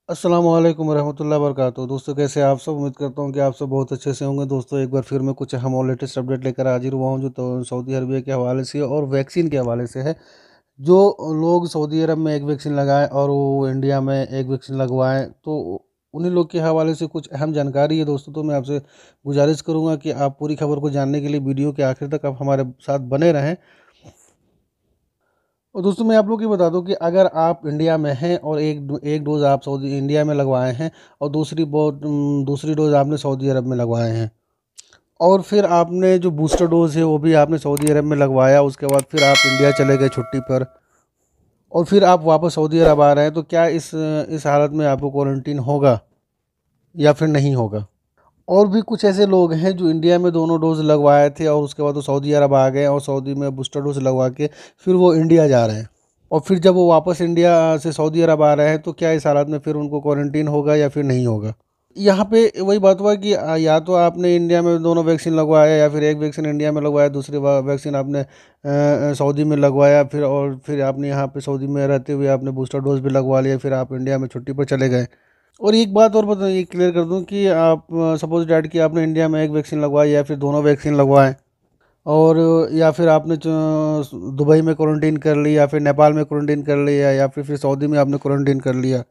अस्सलाम वालेकुम रहमतुल्लाहि व बरकातहू। दोस्तों, कैसे आप सब? उम्मीद करता हूँ कि आप सब बहुत अच्छे से होंगे। दोस्तों, एक बार फिर मैं कुछ अहम और लेटेस्ट अपडेट लेकर हाजिर हुआ हूँ, जो तो सऊदी अरबिया के हवाले से और वैक्सीन के हवाले से है। जो लोग सऊदी अरब में एक वैक्सीन लगाएं और वो इंडिया में एक वैक्सीन लगवाएं, तो उन्हीं लोग के हवाले से कुछ अहम जानकारी है दोस्तों। तो मैं आपसे गुजारिश करूँगा कि आप पूरी खबर को जानने के लिए वीडियो के आखिर तक आप हमारे साथ बने रहें। और दोस्तों, मैं आप लोग को ये बता दूं कि अगर आप इंडिया में हैं और एक डोज़ आप सऊदी इंडिया में लगवाए हैं और दूसरी डोज़ आपने सऊदी अरब में लगवाए हैं, और फिर आपने जो बूस्टर डोज़ है वो भी आपने सऊदी अरब में लगवाया, उसके बाद फिर आप इंडिया चले गए छुट्टी पर और फिर आप वापस सऊदी अरब आ रहे हैं, तो क्या इस हालत में आपको क्वारंटीन होगा या फिर नहीं होगा? और भी कुछ ऐसे लोग हैं जो इंडिया में दोनों डोज लगवाए थे और उसके बाद वो सऊदी अरब आ गए और सऊदी में बूस्टर डोज लगवा के फिर वो इंडिया जा रहे हैं, और फिर जब वो वापस इंडिया से सऊदी अरब आ रहे हैं, तो क्या इस हालत में फिर उनको क्वारंटीन होगा या फिर नहीं होगा? यहाँ पे वही बात हुआ कि या तो आपने इंडिया में दोनों वैक्सीन लगवाया या फिर एक वैक्सीन इंडिया में लगवाया, दूसरी वैक्सीन आपने सऊदी में लगवाया, फिर आपने यहाँ पे सऊदी में रहते हुए आपने बूस्टर डोज भी लगवा लिया, फिर आप इंडिया में छुट्टी पर चले गए। और एक बात और बता ये क्लियर कर दूं कि आप सपोज डैट कि आपने इंडिया में एक वैक्सीन लगवाई या फिर दोनों वैक्सीन लगवाएं, और या फिर आपने दुबई में क्वारंटीन कर लिया, या फिर नेपाल में क्वारंटीन कर लिया, या फिर सऊदी में आपने क्वारंटीन कर लिया,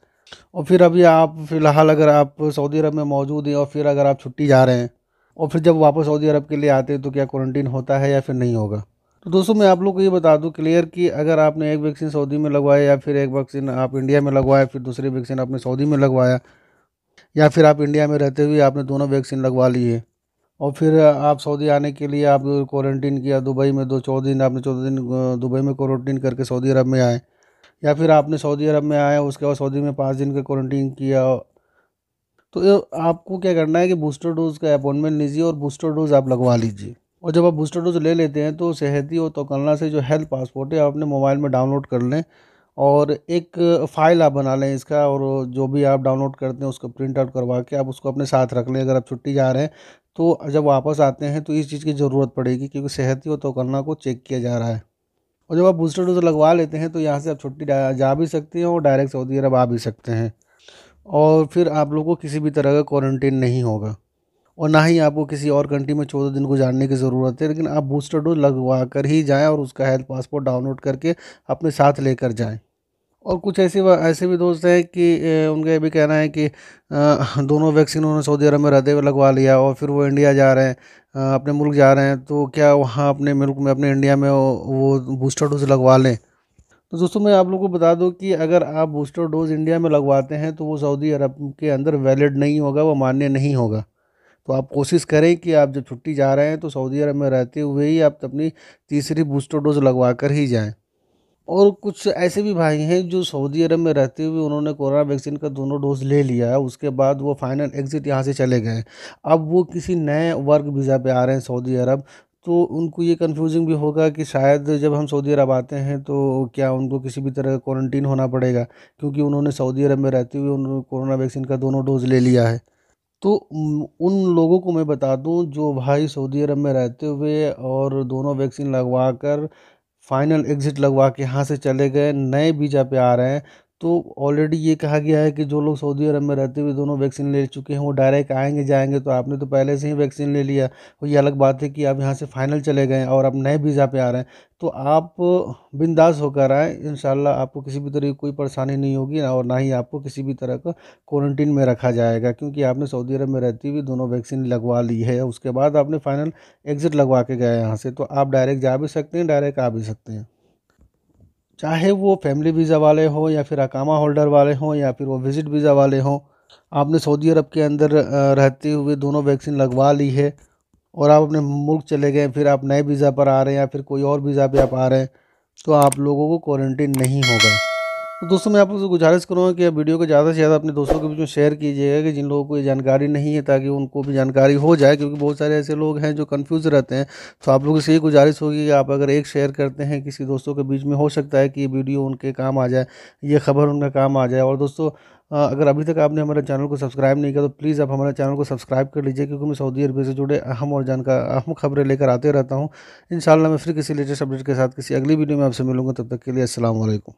और फिर अभी आप फ़िलहाल अगर आप सऊदी अरब में मौजूद हैं और फिर अगर आप छुट्टी जा रहे हैं और फिर जब वापस सऊदी अरब के लिए आते हैं, तो क्या क्वारंटीन होता है या फिर नहीं होगा? तो दोस्तों, मैं आप लोग को ये बता दूं क्लियर कि अगर आपने एक वैक्सीन सऊदी में लगवाया या फिर एक वैक्सीन आप इंडिया में लगवाया, फिर दूसरी वैक्सीन आपने सऊदी में लगवाया, या फिर आप इंडिया में रहते हुए आपने दोनों वैक्सीन लगवा ली है और फिर आप सऊदी आने के लिए आप क्वारंटीन किया दुबई में, 2 14 दिन आपने 14 दिन दुबई में क्वारंटीन करके सऊदी अरब में आए, या फिर आपने सऊदी अरब में आए उसके बाद सऊदी में 5 दिन का क्वारंटीन किया। तो आपको क्या करना है कि बूस्टर डोज का अपॉइंटमेंट लीजिए और बूस्टर डोज आप लगवा लीजिए। और जब आप बूस्टर डोज ले लेते हैं, तो सेहती और तोकलना से जो हेल्थ पासपोर्ट है आप अपने मोबाइल में डाउनलोड कर लें और एक फ़ाइल आप बना लें इसका, और जो भी आप डाउनलोड करते हैं उसको प्रिंट आउट करवा के आप उसको अपने साथ रख लें। अगर आप छुट्टी जा रहे हैं तो जब वापस आते हैं तो इस चीज़ की ज़रूरत पड़ेगी, क्योंकि सेहती और तोकलना को चेक किया जा रहा है। और जब आप बूस्टर डोज लगवा लेते हैं, तो यहाँ से आप छुट्टी जा भी सकते हैं और डायरेक्ट सऊदी अरब आ भी सकते हैं, और फिर आप लोगों को किसी भी तरह का क्वारंटीन नहीं होगा और ना ही आपको किसी और कंट्री में 14 दिन गुजारने की ज़रूरत है। लेकिन आप बूस्टर डोज लगवा कर ही जाएं और उसका हेल्थ पासपोर्ट डाउनलोड करके अपने साथ लेकर जाएं। और कुछ ऐसे भी दोस्त हैं कि उनका ये भी कहना है कि दोनों वैक्सीन उन्होंने सऊदी अरब में रहते हुए लगवा लिया और फिर वो इंडिया जा रहे हैं, अपने मुल्क जा रहे हैं, तो क्या वहाँ अपने मुल्क में अपने इंडिया में वो बूस्टर डोज लगवा लें? तो दोस्तों, मैं आप लोगों को बता दूं कि अगर आप बूस्टर डोज इंडिया में लगवाते हैं, तो वो सऊदी अरब के अंदर वैलिड नहीं होगा, वो मान्य नहीं होगा। तो आप कोशिश करें कि आप जब छुट्टी जा रहे हैं तो सऊदी अरब में रहते हुए ही आप अपनी तीसरी बूस्टर डोज लगवा कर ही जाएं। और कुछ ऐसे भी भाई हैं जो सऊदी अरब में रहते हुए उन्होंने कोरोना वैक्सीन का दोनों डोज ले लिया है, उसके बाद वो फाइनल एग्ज़िट यहाँ से चले गए। अब वो किसी नए वर्क वीज़ा पे आ रहे हैं सऊदी अरब, तो उनको ये कन्फ्यूजिंग भी होगा कि शायद जब हम सऊदी अरब आते हैं तो क्या उनको किसी भी तरह का क्वारंटीन होना पड़ेगा, क्योंकि उन्होंने सऊदी अरब में रहते हुए उन्होंने कोरोना वैक्सीन का दोनों डोज ले लिया है। तो उन लोगों को मैं बता दूं जो भाई सऊदी अरब में रहते हुए और दोनों वैक्सीन लगवा कर फाइनल एग्ज़िट लगवा के यहाँ से चले गए, नए वीज़ा पे आ रहे हैं, तो ऑलरेडी ये कहा गया है कि जो लोग सऊदी अरब में रहते हुए दोनों वैक्सीन ले चुके हैं वो डायरेक्ट आएँगे जाएँगे। तो आपने तो पहले से ही वैक्सीन ले लिया, और ये अलग बात है कि आप यहाँ से फाइनल चले गए और आप नए वीज़ा पे आ रहे हैं। तो आप बिंदास होकर आएँ, इंशाल्लाह आपको किसी भी तरह की कोई परेशानी नहीं होगी और ना ही आपको किसी भी तरह का क्वारंटीन में रखा जाएगा, क्योंकि आपने सऊदी अरब में रहती हुई दोनों वैक्सीन लगवा ली है। उसके बाद आपने फाइनल एग्ज़िट लगवा के गए यहाँ से, तो आप डायरेक्ट जा भी सकते हैं, डायरेक्ट आ भी सकते हैं। चाहे वो फैमिली वीज़ा वाले हों या फिर अकामा होल्डर वाले हों या फिर वो विज़िट वीज़ा वाले हों, आपने सऊदी अरब के अंदर रहते हुए दोनों वैक्सीन लगवा ली है और आप अपने मुल्क चले गए, फिर आप नए वीज़ा पर आ रहे हैं या फिर कोई और वीज़ा पे आप आ रहे हैं, तो आप लोगों को क्वारंटीन नहीं होगा। तो दोस्तों, मैं आप लोगों से गुजारिश करूँगा कि आप वीडियो को ज़्यादा से ज़्यादा अपने दोस्तों के बीच में शेयर कीजिएगा, कि जिन लोगों को ये जानकारी नहीं है, ताकि उनको भी जानकारी हो जाए, क्योंकि बहुत सारे ऐसे लोग हैं जो कंफ्यूज रहते हैं। तो आप लोगों से यही गुजारिश होगी कि आप अगर एक शेयर करते हैं किसी दोस्तों के बीच में, हो सकता है कि ये वीडियो उनके काम आ जाए, ये खबर उनका काम आ जाए। और दोस्तों, अगर अभी तक आपने हमारे चैनल को सब्सक्राइब नहीं किया तो प्लीज़ आप हमारे चैनल को सब्सक्राइब कर लीजिए, क्योंकि मैं सऊदी अरब से जुड़े अहम खबरें लेकर आते रहता हूँ। इंशाल्लाह मैं फिर किसी लेटेस्ट अपडेट के साथ किसी अगली वीडियो में आपसे मिलूंगा। तब तक के लिए अस्सलाम वालेकुम।